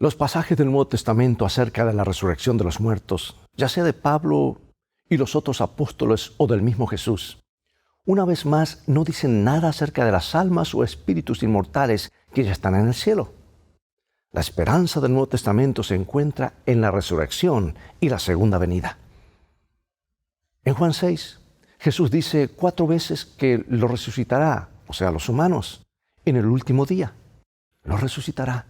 Los pasajes del Nuevo Testamento acerca de la resurrección de los muertos, ya sea de Pablo y los otros apóstoles o del mismo Jesús, una vez más no dicen nada acerca de las almas o espíritus inmortales que ya están en el cielo. La esperanza del Nuevo Testamento se encuentra en la resurrección y la segunda venida. En Juan 6, Jesús dice 4 veces que lo resucitará, o sea, los humanos, en el último día. Los resucitará.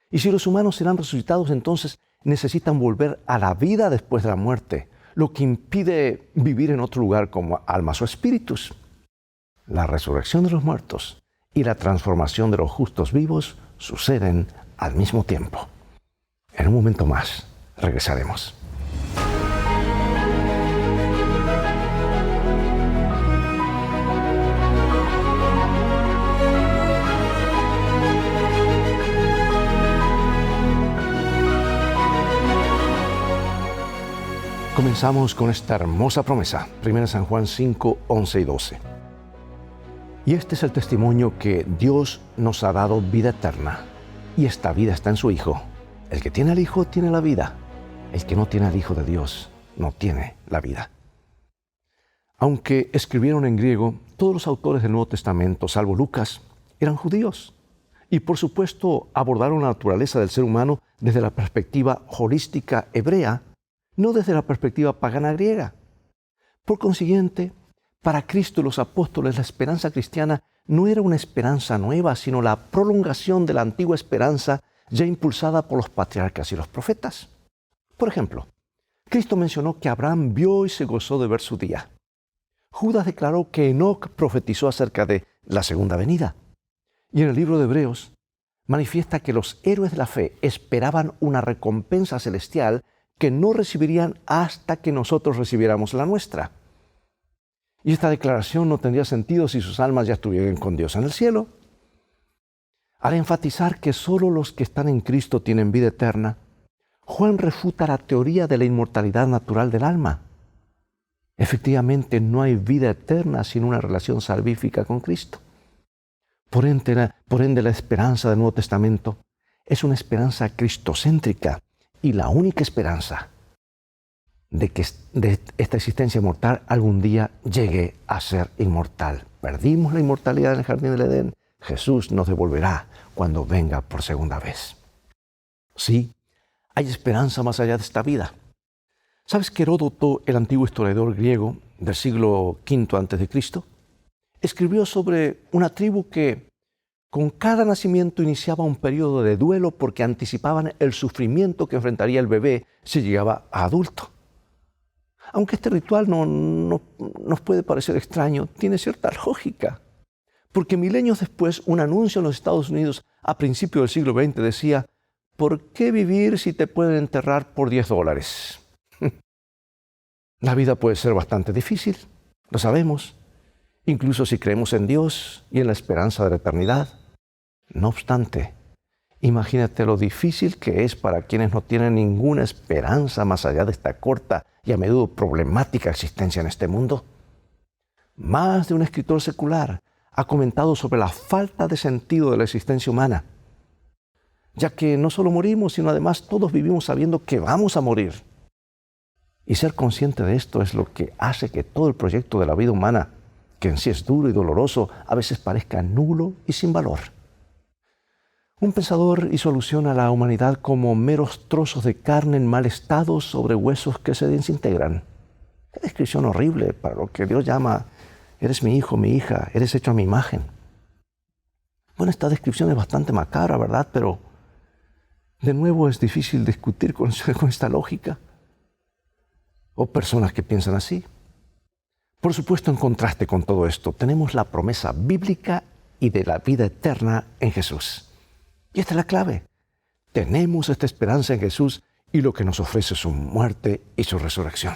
Y si los humanos serán resucitados, entonces necesitan volver a la vida después de la muerte, lo que impide vivir en otro lugar como almas o espíritus. La resurrección de los muertos y la transformación de los justos vivos suceden al mismo tiempo. En un momento más, regresaremos. Comenzamos con esta hermosa promesa, 1 San Juan 5, 11 y 12. Y este es el testimonio que Dios nos ha dado vida eterna, y esta vida está en su Hijo. El que tiene al Hijo tiene la vida. El que no tiene al Hijo de Dios no tiene la vida. Aunque escribieron en griego, todos los autores del Nuevo Testamento, salvo Lucas, eran judíos. Y por supuesto abordaron la naturaleza del ser humano desde la perspectiva holística hebrea, no desde la perspectiva pagana griega. Por consiguiente, para Cristo y los apóstoles, la esperanza cristiana no era una esperanza nueva, sino la prolongación de la antigua esperanza ya impulsada por los patriarcas y los profetas. Por ejemplo, Cristo mencionó que Abraham vio y se gozó de ver su día. Judas declaró que Enoc profetizó acerca de la segunda venida. Y en el libro de Hebreos manifiesta que los héroes de la fe esperaban una recompensa celestial que no recibirían hasta que nosotros recibiéramos la nuestra. Y esta declaración no tendría sentido si sus almas ya estuvieran con Dios en el cielo. Al enfatizar que solo los que están en Cristo tienen vida eterna, Juan refuta la teoría de la inmortalidad natural del alma. Efectivamente, no hay vida eterna sin una relación salvífica con Cristo. Por ende, la esperanza del Nuevo Testamento es una esperanza cristocéntrica, y la única esperanza de que esta existencia mortal algún día llegue a ser inmortal. Perdimos la inmortalidad en el jardín del Edén. Jesús nos devolverá cuando venga por segunda vez. Sí, hay esperanza más allá de esta vida. ¿Sabes que Heródoto, el antiguo historiador griego del siglo V a.C., escribió sobre una tribu que con cada nacimiento iniciaba un periodo de duelo porque anticipaban el sufrimiento que enfrentaría el bebé si llegaba a adulto? Aunque este ritual no nos puede parecer extraño, tiene cierta lógica. Porque milenios después, un anuncio en los Estados Unidos a principios del siglo XX decía: ¿por qué vivir si te pueden enterrar por $10? La vida puede ser bastante difícil, lo sabemos, incluso si creemos en Dios y en la esperanza de la eternidad. No obstante, imagínate lo difícil que es para quienes no tienen ninguna esperanza más allá de esta corta y a menudo problemática existencia en este mundo. Más de un escritor secular ha comentado sobre la falta de sentido de la existencia humana, ya que no solo morimos, sino además todos vivimos sabiendo que vamos a morir. Y ser consciente de esto es lo que hace que todo el proyecto de la vida humana, que en sí es duro y doloroso, a veces parezca nulo y sin valor. Un pensador hizo alusión a la humanidad como meros trozos de carne en mal estado sobre huesos que se desintegran. Qué descripción horrible para lo que Dios llama: eres mi hijo, mi hija, eres hecho a mi imagen. Bueno, esta descripción es bastante macabra, ¿verdad? Pero de nuevo es difícil discutir con esta lógica. O personas que piensan así. Por supuesto, en contraste con todo esto, tenemos la promesa bíblica y de la vida eterna en Jesús. Y esta es la clave. Tenemos esta esperanza en Jesús y lo que nos ofrece su muerte y su resurrección.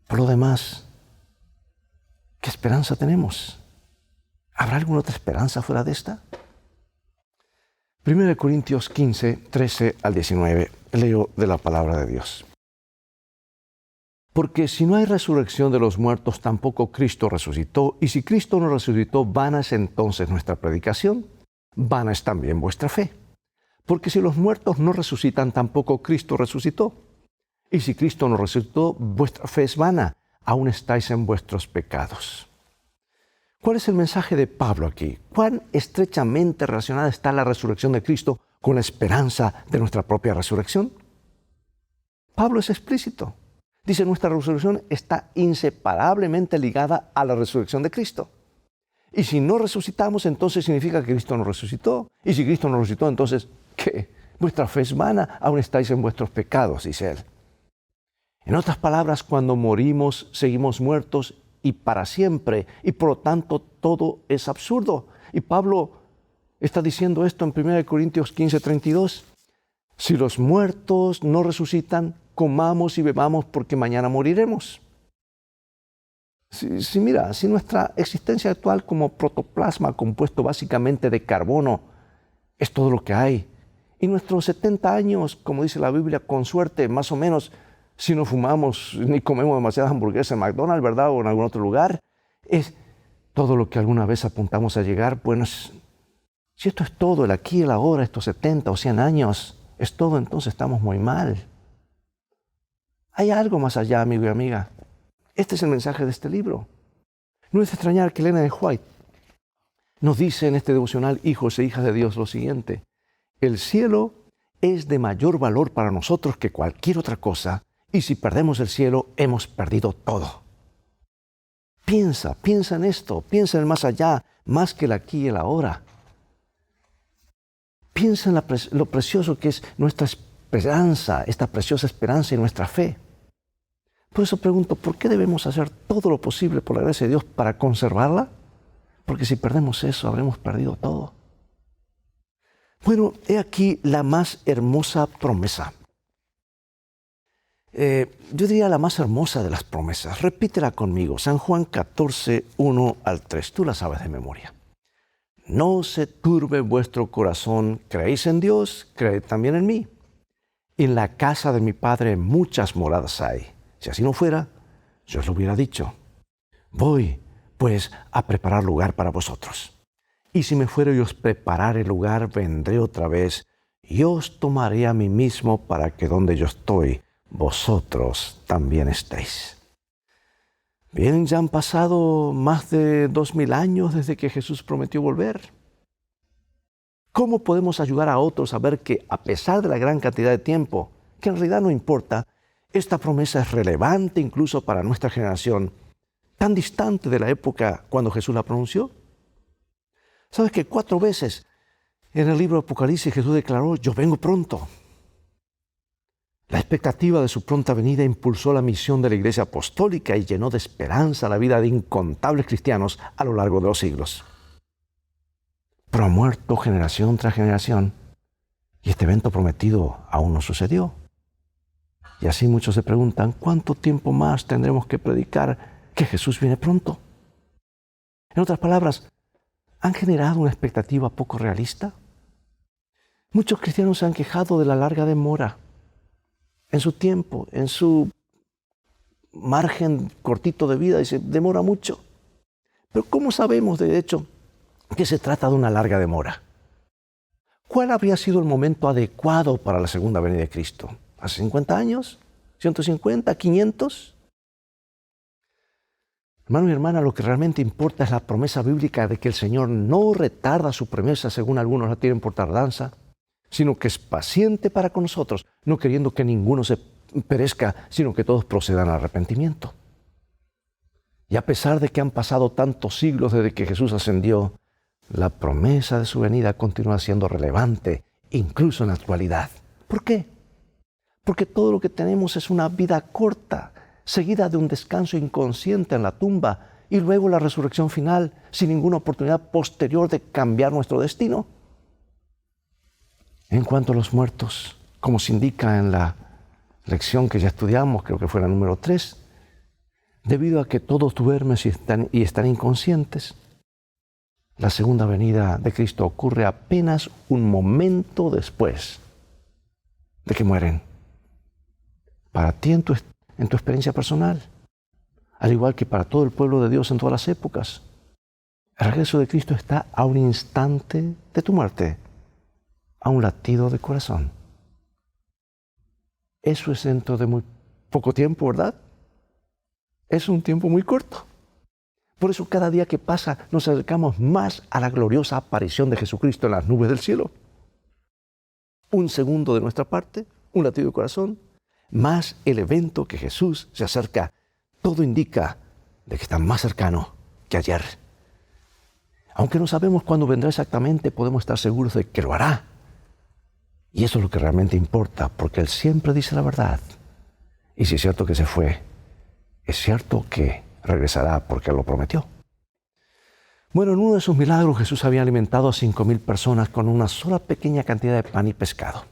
Por lo demás, ¿qué esperanza tenemos? ¿Habrá alguna otra esperanza fuera de esta? 1 Corintios 15, 13 al 19. Leo de la palabra de Dios. Porque si no hay resurrección de los muertos, tampoco Cristo resucitó. Y si Cristo no resucitó, vana es entonces nuestra predicación, vana es también vuestra fe. Porque si los muertos no resucitan, tampoco Cristo resucitó. Y si Cristo no resucitó, vuestra fe es vana, aún estáis en vuestros pecados. ¿Cuál es el mensaje de Pablo aquí? ¿Cuán estrechamente relacionada está la resurrección de Cristo con la esperanza de nuestra propia resurrección? Pablo es explícito. Dice, nuestra resurrección está inseparablemente ligada a la resurrección de Cristo. Y si no resucitamos, entonces significa que Cristo no resucitó. Y si Cristo no resucitó, entonces, ¿qué? Vuestra fe es vana, aún estáis en vuestros pecados, dice él. En otras palabras, cuando morimos, seguimos muertos y para siempre, y por lo tanto todo es absurdo. Y Pablo está diciendo esto en 1 Corintios 15:32. Si los muertos no resucitan, comamos y bebamos porque mañana moriremos. Mira, si nuestra existencia actual como protoplasma compuesto básicamente de carbono es todo lo que hay, y nuestros 70 años, como dice la Biblia, con suerte, más o menos, si no fumamos ni comemos demasiadas hamburguesas en McDonald's, ¿verdad? O en algún otro lugar, es todo lo que alguna vez apuntamos a llegar. Bueno, si esto es todo, el aquí y el ahora, estos 70 o 100 años, es todo, entonces estamos muy mal. Hay algo más allá, amigo y amiga. Este es el mensaje de este libro. No es de extrañar que Elena de White nos dice en este devocional, hijos e hijas de Dios, lo siguiente: el cielo es de mayor valor para nosotros que cualquier otra cosa, y si perdemos el cielo, hemos perdido todo. Piensa en esto, piensa en el más allá, más que el aquí y el ahora. Piensa en lo precioso que es nuestra esperanza, esta preciosa esperanza y nuestra fe. Por eso pregunto, ¿por qué debemos hacer todo lo posible por la gracia de Dios para conservarla? Porque si perdemos eso, habremos perdido todo. Bueno, he aquí la más hermosa promesa. Yo diría la más hermosa de las promesas. Repítela conmigo. San Juan 14, 1 al 3. Tú la sabes de memoria. No se turbe vuestro corazón. ¿Creéis en Dios? Creed también en mí. En la casa de mi Padre muchas moradas hay. Si así no fuera, yo os lo hubiera dicho. Voy, pues, a preparar lugar para vosotros. Y si me fuere y os preparare lugar, vendré otra vez y os tomaré a mí mismo para que donde yo estoy, vosotros también estéis. Bien, ya han pasado más de 2000 años desde que Jesús prometió volver. ¿Cómo podemos ayudar a otros a ver que, a pesar de la gran cantidad de tiempo, que en realidad no importa, esta promesa es relevante incluso para nuestra generación, tan distante de la época cuando Jesús la pronunció? ¿Sabes que 4 veces en el libro de Apocalipsis Jesús declaró, yo vengo pronto? La expectativa de su pronta venida impulsó la misión de la Iglesia Apostólica y llenó de esperanza la vida de incontables cristianos a lo largo de los siglos. Pero ha muerto generación tras generación y este evento prometido aún no sucedió. Y así muchos se preguntan, ¿cuánto tiempo más tendremos que predicar que Jesús viene pronto? En otras palabras, ¿han generado una expectativa poco realista? Muchos cristianos se han quejado de la larga demora en su tiempo, en su margen cortito de vida, y se demora mucho. Pero ¿cómo sabemos, de hecho, que se trata de una larga demora? ¿Cuál habría sido el momento adecuado para la segunda venida de Cristo? ¿Hace 50 años? ¿150? ¿500? Hermano y hermana, lo que realmente importa es la promesa bíblica de que el Señor no retarda su promesa, según algunos la tienen por tardanza, sino que es paciente para con nosotros, no queriendo que ninguno se perezca, sino que todos procedan al arrepentimiento. Y a pesar de que han pasado tantos siglos desde que Jesús ascendió, la promesa de su venida continúa siendo relevante, incluso en la actualidad. ¿Por qué? Porque todo lo que tenemos es una vida corta, seguida de un descanso inconsciente en la tumba y luego la resurrección final, sin ninguna oportunidad posterior de cambiar nuestro destino. En cuanto a los muertos, como se indica en la lección que ya estudiamos, creo que fue la número 3, debido a que todos duermen y están inconscientes, la segunda venida de Cristo ocurre apenas un momento después de que mueren. Para ti en tu experiencia personal, al igual que para todo el pueblo de Dios en todas las épocas, el regreso de Cristo está a un instante de tu muerte. a un latido de corazón. Eso es dentro de muy poco tiempo, ¿verdad? Es un tiempo muy corto. Por eso cada día que pasa nos acercamos más a la gloriosa aparición de Jesucristo en las nubes del cielo. Un segundo de nuestra parte, un latido de corazón, más el evento que Jesús se acerca. Todo indica de que está más cercano que ayer. Aunque no sabemos cuándo vendrá exactamente, podemos estar seguros de que lo hará. Y eso es lo que realmente importa, porque Él siempre dice la verdad. Y si es cierto que se fue, es cierto que regresará porque Él lo prometió. Bueno, en uno de sus milagros Jesús había alimentado a 5,000 personas con una sola pequeña cantidad de pan y pescado.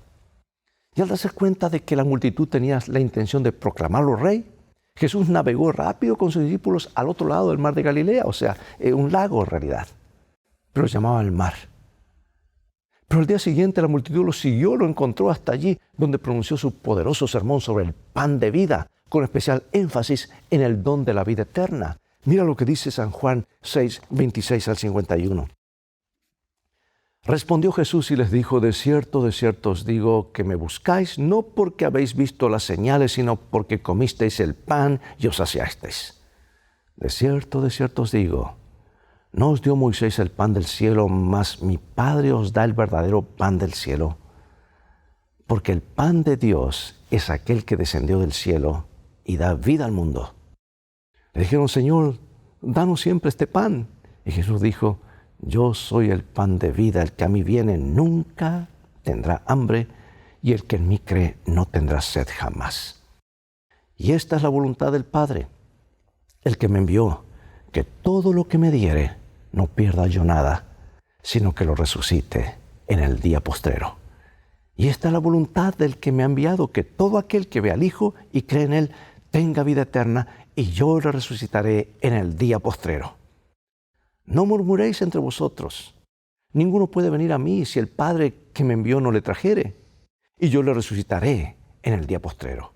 Y al darse cuenta de que la multitud tenía la intención de proclamarlo rey, Jesús navegó rápido con sus discípulos al otro lado del mar de Galilea, o sea, un lago en realidad, pero lo llamaba el mar. Pero al día siguiente la multitud lo siguió, lo encontró hasta allí, donde pronunció su poderoso sermón sobre el pan de vida, con especial énfasis en el don de la vida eterna. Mira lo que dice San Juan 6, 26 al 51. Respondió Jesús y les dijo: de cierto os digo que me buscáis, no porque habéis visto las señales, sino porque comisteis el pan y os saciasteis. De cierto os digo, no os dio Moisés el pan del cielo, mas mi Padre os da el verdadero pan del cielo. Porque el pan de Dios es aquel que descendió del cielo y da vida al mundo. Le dijeron: Señor, danos siempre este pan. Y Jesús dijo: yo soy el pan de vida, el que a mí viene nunca tendrá hambre, y el que en mí cree no tendrá sed jamás. Y esta es la voluntad del Padre, el que me envió, que todo lo que me diere no pierda yo nada, sino que lo resucite en el día postrero. Y esta es la voluntad del que me ha enviado, que todo aquel que ve al Hijo y cree en Él tenga vida eterna, y yo le resucitaré en el día postrero. No murmuréis entre vosotros. Ninguno puede venir a mí si el Padre que me envió no le trajere, y yo le resucitaré en el día postrero.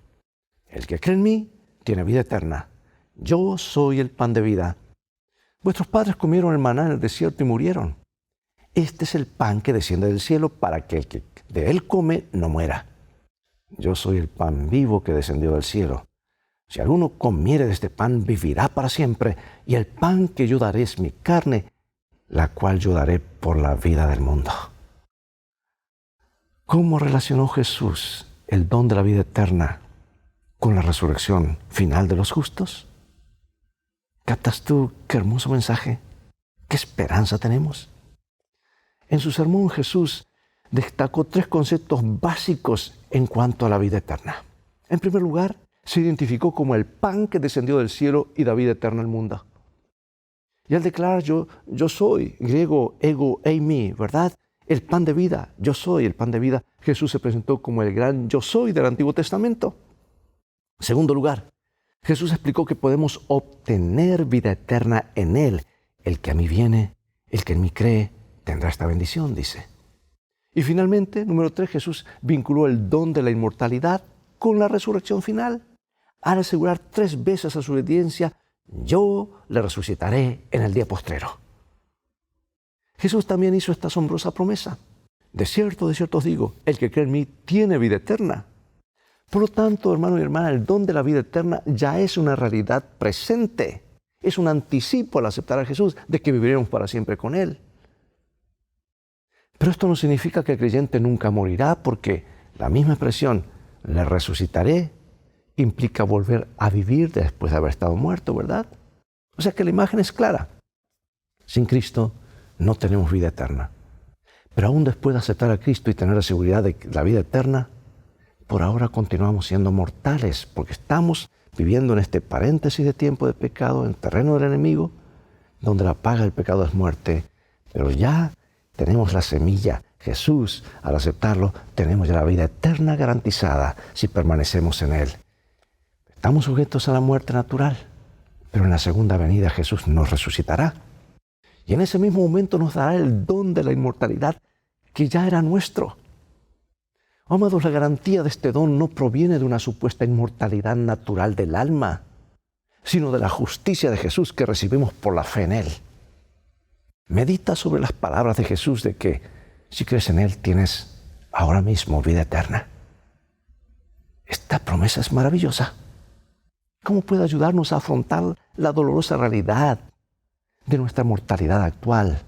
El que cree en mí tiene vida eterna. Yo soy el pan de vida. Vuestros padres comieron el maná en el desierto y murieron. Este es el pan que desciende del cielo para que el que de él come no muera. Yo soy el pan vivo que descendió del cielo. Si alguno comiere de este pan, vivirá para siempre, y el pan que yo daré es mi carne, la cual yo daré por la vida del mundo. ¿Cómo relacionó Jesús el don de la vida eterna con la resurrección final de los justos? ¿Captas tú qué hermoso mensaje? ¿Qué esperanza tenemos? En su sermón Jesús destacó 3 conceptos básicos en cuanto a la vida eterna. En primer lugar, se identificó como el pan que descendió del cielo y da vida eterna al mundo. Y al declarar yo soy, griego ego eimi, ¿verdad? El pan de vida, yo soy el pan de vida, Jesús se presentó como el gran yo soy del Antiguo Testamento. En segundo lugar, Jesús explicó que podemos obtener vida eterna en Él. El que a mí viene, el que en mí cree, tendrá esta bendición, dice. Y finalmente, número 3, Jesús vinculó el don de la inmortalidad con la resurrección final, al asegurar 3 veces a su audiencia: yo le resucitaré en el día postrero. Jesús también hizo esta asombrosa promesa: de cierto os digo, el que cree en mí tiene vida eterna. Por lo tanto, hermano y hermana, el don de la vida eterna ya es una realidad presente. Es un anticipo al aceptar a Jesús de que viviremos para siempre con Él. Pero esto no significa que el creyente nunca morirá, porque la misma expresión, le resucitaré, implica volver a vivir después de haber estado muerto, ¿verdad? O sea que la imagen es clara. Sin Cristo no tenemos vida eterna. Pero aún después de aceptar a Cristo y tener la seguridad de la vida eterna, por ahora continuamos siendo mortales, porque estamos viviendo en este paréntesis de tiempo de pecado, en terreno del enemigo, donde la paga del pecado es muerte. Pero ya tenemos la semilla, Jesús. Al aceptarlo, tenemos ya la vida eterna garantizada si permanecemos en Él. Estamos sujetos a la muerte natural, pero en la segunda venida Jesús nos resucitará. Y en ese mismo momento nos dará el don de la inmortalidad que ya era nuestro. Amados, la garantía de este don no proviene de una supuesta inmortalidad natural del alma, sino de la justicia de Jesús que recibimos por la fe en Él. Medita sobre las palabras de Jesús de que si crees en Él tienes ahora mismo vida eterna. Esta promesa es maravillosa. ¿Cómo puede ayudarnos a afrontar la dolorosa realidad de nuestra mortalidad actual,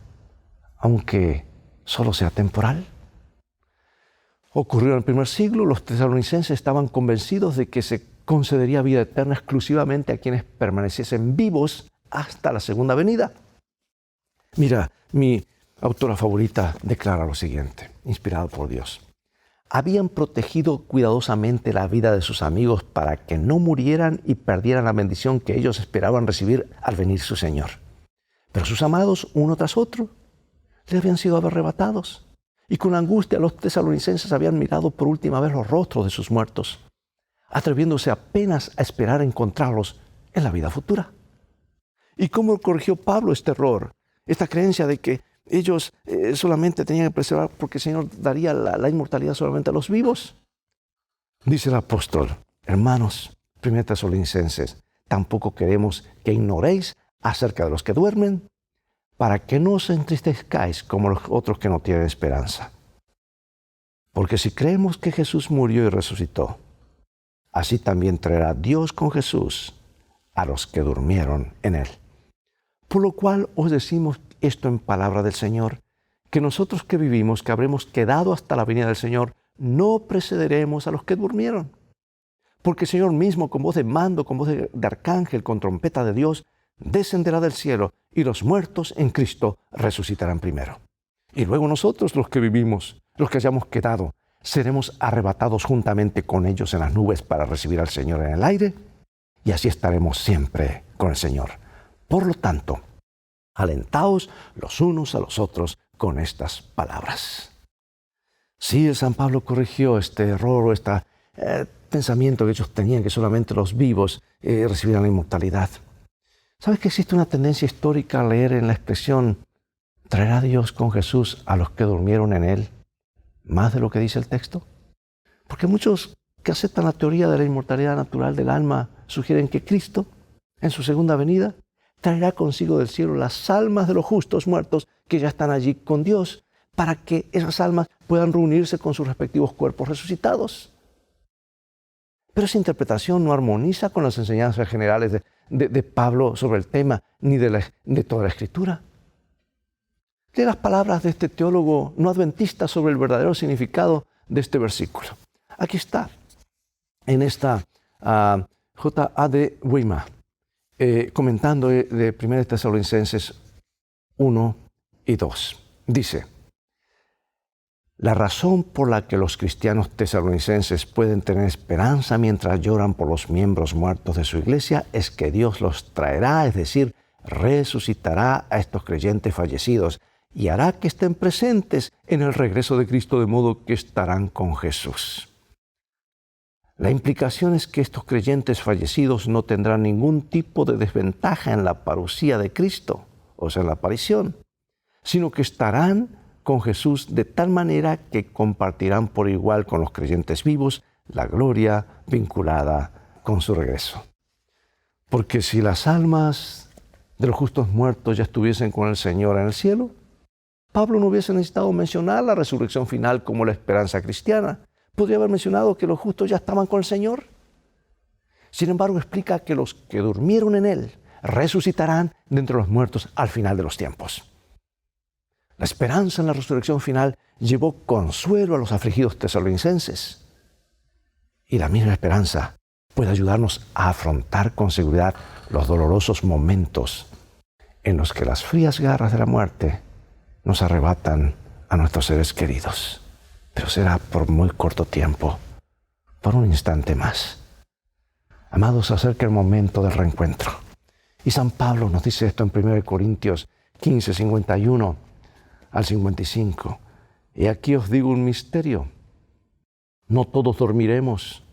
aunque solo sea temporal? Ocurrió en el primer siglo, los tesalonicenses estaban convencidos de que se concedería vida eterna exclusivamente a quienes permaneciesen vivos hasta la segunda venida. Mira, mi autora favorita declara lo siguiente, inspirado por Dios. Habían protegido cuidadosamente la vida de sus amigos para que no murieran y perdieran la bendición que ellos esperaban recibir al venir su Señor. Pero sus amados, uno tras otro, le habían sido arrebatados. Y con angustia los tesalonicenses habían mirado por última vez los rostros de sus muertos, atreviéndose apenas a esperar encontrarlos en la vida futura. ¿Y cómo corrigió Pablo este error? Esta creencia de que ellos solamente tenían que preservar porque el Señor daría la inmortalidad solamente a los vivos. Dice el apóstol, hermanos, 1 Tesalonicenses, tampoco queremos que ignoréis acerca de los que duermen, para que no os entristezcáis como los otros que no tienen esperanza. Porque si creemos que Jesús murió y resucitó, así también traerá Dios con Jesús a los que durmieron en él. Por lo cual os decimos esto en palabra del Señor, que nosotros que vivimos, que habremos quedado hasta la venida del Señor, no precederemos a los que durmieron. Porque el Señor mismo, con voz de mando, con voz de arcángel, con trompeta de Dios, descenderá del cielo, y los muertos en Cristo resucitarán primero. Y luego nosotros, los que vivimos, los que hayamos quedado, seremos arrebatados juntamente con ellos en las nubes para recibir al Señor en el aire, y así estaremos siempre con el Señor. Por lo tanto, alentaos los unos a los otros con estas palabras. Sí, el San Pablo corrigió este error o este pensamiento que ellos tenían, que solamente los vivos recibían la inmortalidad. ¿Sabes que existe una tendencia histórica a leer en la expresión «traerá Dios con Jesús a los que durmieron en él» más de lo que dice el texto? Porque muchos que aceptan la teoría de la inmortalidad natural del alma sugieren que Cristo, en su segunda venida, traerá consigo del cielo las almas de los justos muertos que ya están allí con Dios, para que esas almas puedan reunirse con sus respectivos cuerpos resucitados. Pero esa interpretación no armoniza con las enseñanzas generales de Pablo sobre el tema, ni de toda la Escritura. Lee las palabras de este teólogo no adventista sobre el verdadero significado de este versículo. Aquí está, en esta J.A.D. Weimar, comentando de 1 Tesalonicenses 1 y 2. Dice, la razón por la que los cristianos tesalonicenses pueden tener esperanza mientras lloran por los miembros muertos de su iglesia es que Dios los traerá, es decir, resucitará a estos creyentes fallecidos y hará que estén presentes en el regreso de Cristo de modo que estarán con Jesús. La implicación es que estos creyentes fallecidos no tendrán ningún tipo de desventaja en la parucía de Cristo, o sea, en la aparición, sino que estarán con Jesús de tal manera que compartirán por igual con los creyentes vivos la gloria vinculada con su regreso. Porque si las almas de los justos muertos ya estuviesen con el Señor en el cielo, Pablo no hubiese necesitado mencionar la resurrección final como la esperanza cristiana. Podría haber mencionado que los justos ya estaban con el Señor. Sin embargo, explica que los que durmieron en Él resucitarán de entre los muertos al final de los tiempos. La esperanza en la resurrección final llevó consuelo a los afligidos tesalonicenses. Y la misma esperanza puede ayudarnos a afrontar con seguridad los dolorosos momentos en los que las frías garras de la muerte nos arrebatan a nuestros seres queridos. Pero será por muy corto tiempo, por un instante más. Amados, se acerca el momento del reencuentro. Y San Pablo nos dice esto en 1 Corintios 15, 51 al 55. Y aquí os digo un misterio. No todos dormiremos,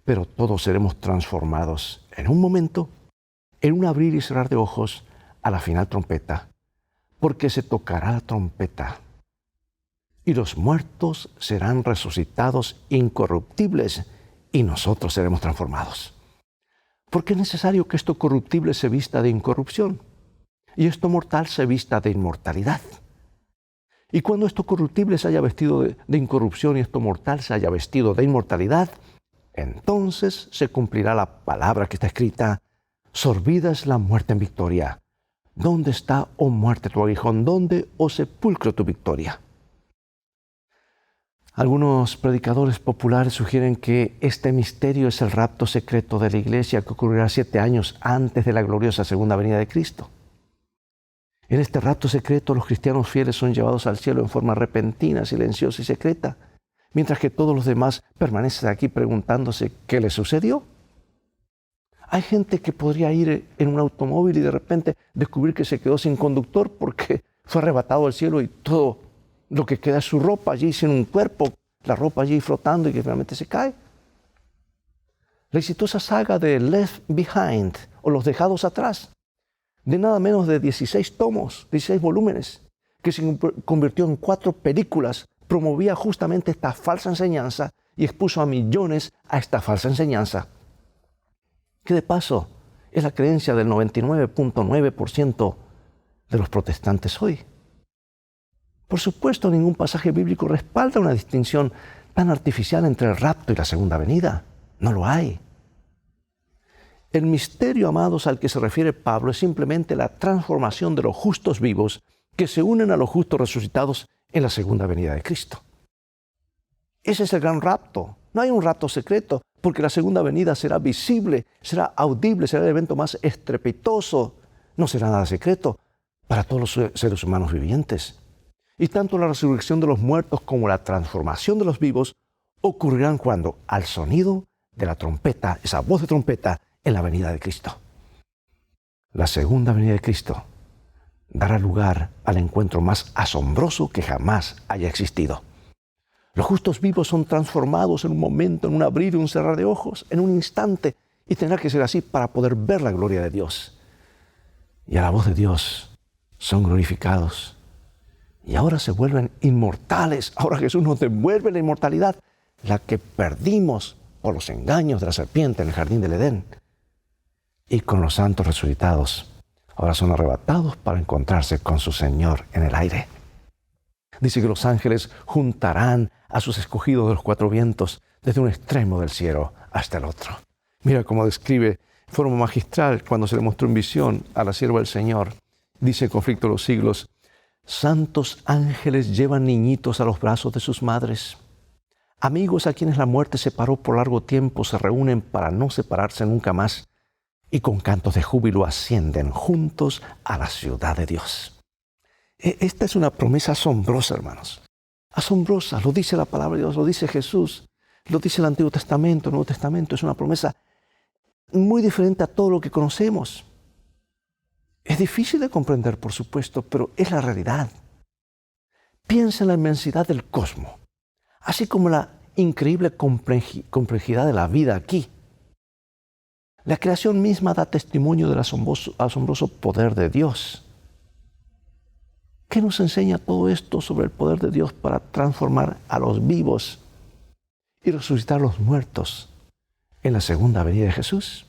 pero todos seremos transformados en un momento, en un abrir y cerrar de ojos, a la final trompeta. Porque se tocará la trompeta. Y los muertos serán resucitados incorruptibles y nosotros seremos transformados. Porque es necesario que esto corruptible se vista de incorrupción y esto mortal se vista de inmortalidad. Y cuando esto corruptible se haya vestido de incorrupción y esto mortal se haya vestido de inmortalidad, entonces se cumplirá la palabra que está escrita: sorbida es la muerte en victoria. ¿Dónde está, oh muerte, tu aguijón? ¿Dónde, oh sepulcro, tu victoria? Algunos predicadores populares sugieren que este misterio es el rapto secreto de la iglesia que ocurrirá 7 años antes de la gloriosa segunda venida de Cristo. En este rapto secreto los cristianos fieles son llevados al cielo en forma repentina, silenciosa y secreta, mientras que todos los demás permanecen aquí preguntándose qué les sucedió. Hay gente que podría ir en un automóvil y de repente descubrir que se quedó sin conductor porque fue arrebatado al cielo y todo lo que queda es su ropa allí sin un cuerpo, la ropa allí flotando y que finalmente se cae. La exitosa saga de Left Behind o Los Dejados Atrás, de nada menos de 16 tomos, 16 volúmenes, que se convirtió en 4 películas, promovía justamente esta falsa enseñanza y expuso a millones a esta falsa enseñanza, que de paso es la creencia del 99.9% de los protestantes hoy. Por supuesto, ningún pasaje bíblico respalda una distinción tan artificial entre el rapto y la segunda venida. No lo hay. El misterio, amados, al que se refiere Pablo es simplemente la transformación de los justos vivos que se unen a los justos resucitados en la segunda venida de Cristo. Ese es el gran rapto. No hay un rapto secreto, porque la segunda venida será visible, será audible, será el evento más estrepitoso. No será nada secreto para todos los seres humanos vivientes. Y tanto la resurrección de los muertos como la transformación de los vivos ocurrirán cuando, al sonido de la trompeta, esa voz de trompeta, en la venida de Cristo. La segunda venida de Cristo dará lugar al encuentro más asombroso que jamás haya existido. Los justos vivos son transformados en un momento, en un abrir y un cerrar de ojos, en un instante, y tendrá que ser así para poder ver la gloria de Dios. Y a la voz de Dios son glorificados. Y ahora se vuelven inmortales. Ahora Jesús nos devuelve la inmortalidad, la que perdimos por los engaños de la serpiente en el jardín del Edén. Y con los santos resucitados, ahora son arrebatados para encontrarse con su Señor en el aire. Dice que los ángeles juntarán a sus escogidos de los 4 vientos, desde un extremo del cielo hasta el otro. Mira cómo describe de forma magistral cuando se le mostró en visión a la sierva del Señor. Dice el Conflicto de los Siglos: santos ángeles llevan niñitos a los brazos de sus madres. Amigos a quienes la muerte separó por largo tiempo se reúnen para no separarse nunca más y con cantos de júbilo ascienden juntos a la ciudad de Dios. Esta es una promesa asombrosa, hermanos. Asombrosa, lo dice la palabra de Dios, lo dice Jesús, lo dice el Antiguo Testamento, el Nuevo Testamento. Es una promesa muy diferente a todo lo que conocemos. Es difícil de comprender, por supuesto, pero es la realidad. Piensa en la inmensidad del cosmos, así como la increíble complejidad de la vida aquí. La creación misma da testimonio del asombroso poder de Dios. ¿Qué nos enseña todo esto sobre el poder de Dios para transformar a los vivos y resucitar a los muertos en la segunda venida de Jesús?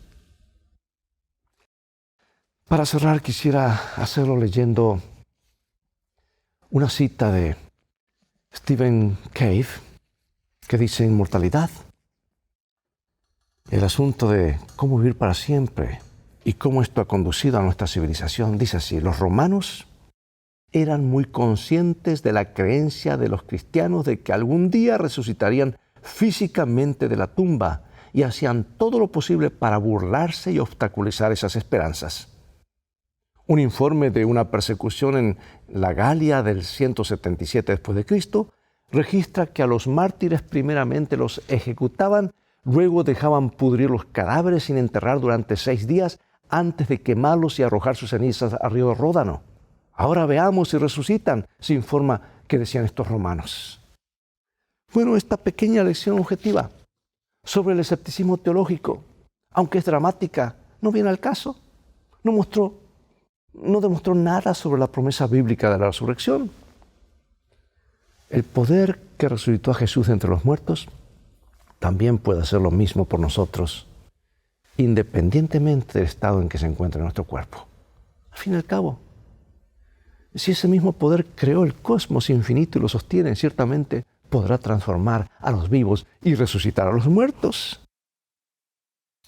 Para cerrar, quisiera hacerlo leyendo una cita de Stephen Cave que dice: inmortalidad. El asunto de cómo vivir para siempre y cómo esto ha conducido a nuestra civilización. Dice así: los romanos eran muy conscientes de la creencia de los cristianos de que algún día resucitarían físicamente de la tumba y hacían todo lo posible para burlarse y obstaculizar esas esperanzas. Un informe de una persecución en la Galia del 177 después de Cristo registra que a los mártires primeramente los ejecutaban, luego dejaban pudrir los cadáveres sin enterrar durante 6 días antes de quemarlos y arrojar sus cenizas al río Ródano. Ahora veamos si resucitan, se informa que decían estos romanos. Bueno, esta pequeña lección objetiva sobre el escepticismo teológico, aunque es dramática, no viene al caso. No demostró nada sobre la promesa bíblica de la resurrección. El poder que resucitó a Jesús de entre los muertos también puede hacer lo mismo por nosotros, independientemente del estado en que se encuentra nuestro cuerpo. Al fin y al cabo, Si ese mismo poder creó el cosmos infinito y lo sostiene, ciertamente podrá transformar a los vivos y resucitar a los muertos.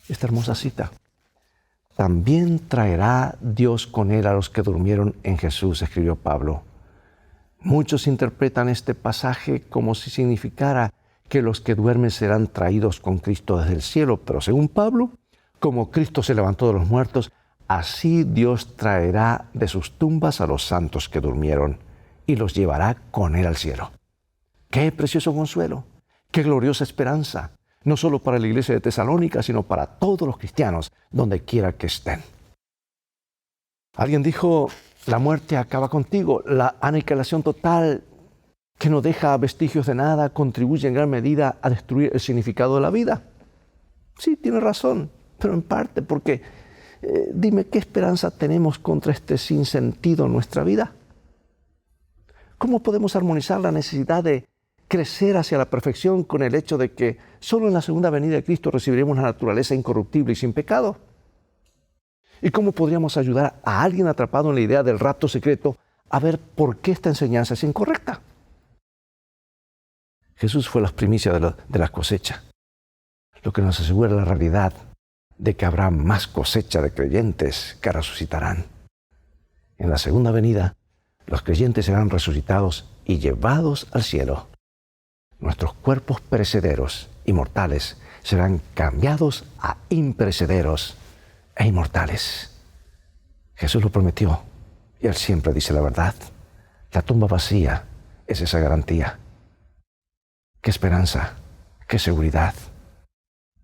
Esta hermosa cita. También traerá Dios con él a los que durmieron en Jesús, escribió Pablo. Muchos interpretan este pasaje como si significara que los que duermen serán traídos con Cristo desde el cielo, pero según Pablo, como Cristo se levantó de los muertos, así Dios traerá de sus tumbas a los santos que durmieron y los llevará con él al cielo. ¡Qué precioso consuelo! ¡Qué gloriosa esperanza! No solo para la iglesia de Tesalónica, sino para todos los cristianos, donde quiera que estén. Alguien dijo, la muerte acaba contigo, la aniquilación total que no deja vestigios de nada contribuye en gran medida a destruir el significado de la vida. Sí, tiene razón, pero en parte porque, dime, ¿qué esperanza tenemos contra este sinsentido en nuestra vida? ¿Cómo podemos armonizar la necesidad de crecer hacia la perfección con el hecho de que solo en la segunda venida de Cristo recibiremos la naturaleza incorruptible y sin pecado? ¿Y cómo podríamos ayudar a alguien atrapado en la idea del rapto secreto a ver por qué esta enseñanza es incorrecta? Jesús fue la primicia de la cosecha, lo que nos asegura la realidad de que habrá más cosecha de creyentes que resucitarán. En la segunda venida, los creyentes serán resucitados y llevados al cielo. Nuestros cuerpos perecederos y mortales serán cambiados a imperecederos e inmortales. Jesús lo prometió y Él siempre dice la verdad. La tumba vacía es esa garantía. ¡Qué esperanza! ¡Qué seguridad!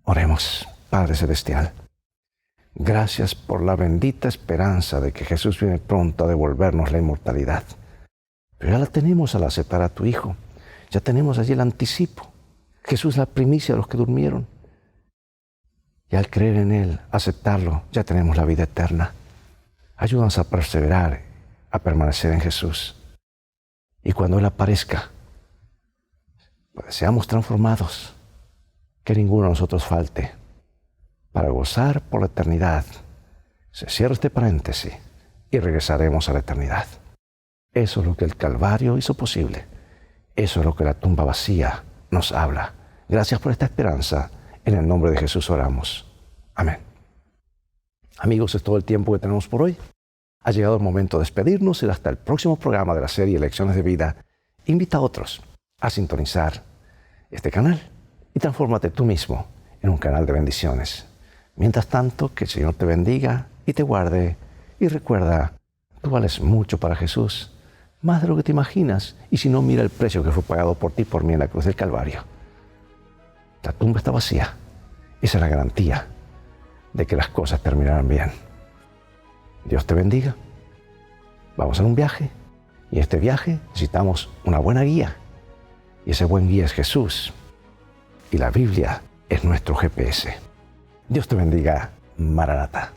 Oremos, Padre Celestial. Gracias por la bendita esperanza de que Jesús viene pronto a devolvernos la inmortalidad. Pero ya la tenemos al aceptar a tu Hijo. Ya tenemos allí el anticipo. Jesús es la primicia de los que durmieron. Y al creer en Él, aceptarlo, ya tenemos la vida eterna. Ayúdanos a perseverar, a permanecer en Jesús. Y cuando Él aparezca, pues seamos transformados, que ninguno de nosotros falte, para gozar por la eternidad. Se cierra este paréntesis y regresaremos a la eternidad. Eso es lo que el Calvario hizo posible. Eso es lo que la tumba vacía nos habla. Gracias por esta esperanza. En el nombre de Jesús oramos. Amén. Amigos, es todo el tiempo que tenemos por hoy. Ha llegado el momento de despedirnos y hasta el próximo programa de la serie Lecciones de Vida. Invita a otros a sintonizar este canal y transfórmate tú mismo en un canal de bendiciones. Mientras tanto, que el Señor te bendiga y te guarde. Y recuerda, tú vales mucho para Jesús, más de lo que te imaginas. Y si no, mira el precio que fue pagado por ti y por mí en la cruz del Calvario. La tumba está vacía. Esa es la garantía de que las cosas terminarán bien. Dios te bendiga. Vamos a un viaje. Y en este viaje necesitamos una buena guía. Y ese buen guía es Jesús. Y la Biblia es nuestro GPS. Dios te bendiga. Maranatha.